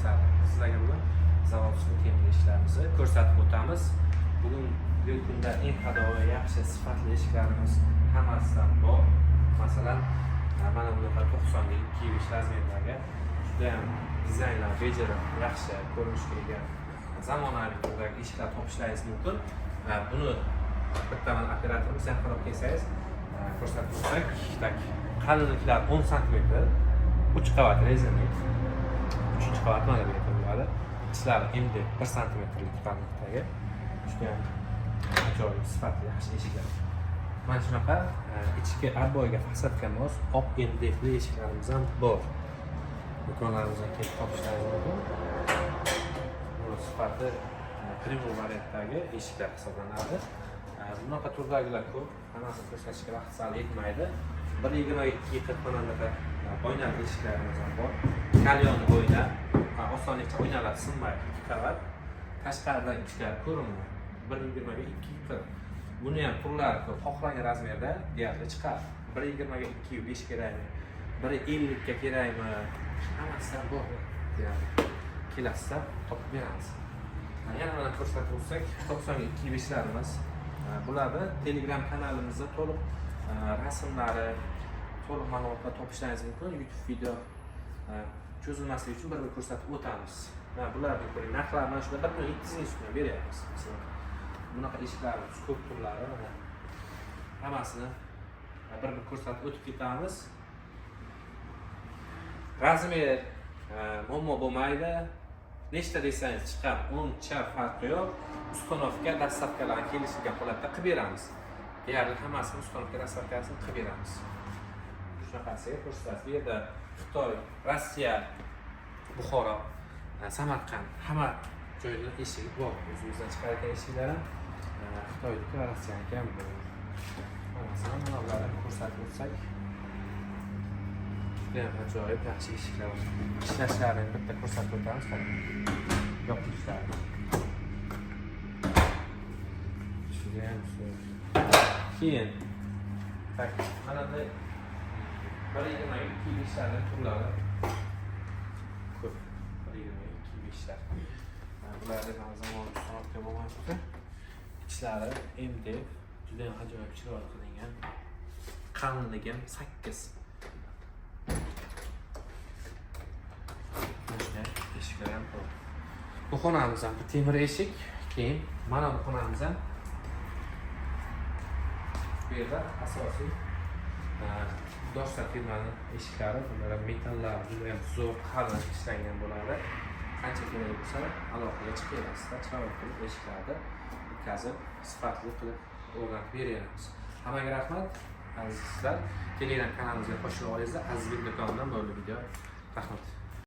sizlarga bugun zavodskiy temir eshiklarimizni ko'rsatib o'tamiz. Bugungi kunda eng hadovi yaxshi sifatli eshiklarimiz hammasidan bor. Masalan, mana bunaqa 92 razmerlarga juda ham dizaynlar bajarib, yaxshi ko'rinishga ega zamonaviy turdagi eshiklar topishlaringiz mumkin. Buni bitta mana operatorimiz ham qarab kelsangiz ko'rsatib o'tsak, qalinliklar 10 cm, 3 qavat rezervnik, 3-chi qavat mana bu yerda bo'ladi. Ichlari endi 1 cm qalinlikdagi juda ham ajoyib sifatli yaxshi eshiklar. Mana shunaqa ichki arboyga fasadga mos oq MDFli eshiklarimiz ham bor. Do'konlarimizdan kelib topishlaringiz mumkin. Bu sifati premium variantdagi eshiklar hisoblanadi. Bunaqa turdagilar ko'p, hammasini ko'rsatishga vaqt sal yetmaydi. 1.22 xonadagi oynali eshiklarimiz ham bor. Kalyon oyna, osonlikcha oynalar sinmaydi, 2 qavat. Tashqaridan ichkari ko'rinmaydi. 1.20 Buni ham turlari ko'p, xohlagan razmerda deyarli chiqadi. 1.20 2 5 kerakmi? 1.50 ga kerakmi? Hammasidan bor deyarli. Kelasizda topib beramiz. Yana mana ko'rsatib o'tsak, 92 5larimiz. Bularni Telegram kanalimizda to'liq rasmlari, to'liq ma'lumotlar topishlaringiz mumkin. YouTube video cho'zilmasligi uchun bir ko'rsatib o'tamiz. Bularni ko'ring, narxlar mana shunda 1.700 so'mga beryapmiz. Bunaqa eshiklarimiz ko'p turlari, mana hammasini bir ko'rsatib o'tib ketamiz. Razmer muammo bo'lmaydi. Nechta desangiz chiqar, 10 cha farqi yo'q. Ustanovka dastavkalarni kelishilgan holatda qilib beramiz. Deyarli hammasini ustanovka dastavkasini qilib beramiz. Shunaqasiga ko'rsatasiz. Bu yerda Xitoy, Rossiya, Buxoro, Samarqand hamma joyda eshik bor. O'zimizdan chiqargan eshiklar ham Xitoyniki va Rossiyaniki ham bor. Mana bularni ko'rsatib o'tsak, juda ham ajoyib yaxshi eshiklar bor. Ishlashlarini bitta ko'rsatib o'tamiz. Yopilishlari. Juda ham zo'r. Keyin mana bu 1.22 ishlarning turlari ko'p. 1.22 ishlar. Bularda ham zamonaviy ustanofka bo'lmoqda. Ichlari MDF juda ham ajoyib chiroyli qilingan. Qalinligi 8. Eshiklar ham bor. Bu xonamiz ham temir eshik. Keyin mana bu xonamiz ham bu yerda asosiy doshlar firmani eshiklari, bular metallar juda ham zo'r qalin ishlangan bo'ladi. Qancha kerak bo'lsa aloqaga chiqaverasizda, chiroyli qilib eshiklarni bitkazib, sifatli qilib o'rnatib beramiz. Hammaga rahmat, azizlar. Telegram kanalimizga qo'shila olinglar. Azizbek do'konidan bo'ldi video. Rahmat.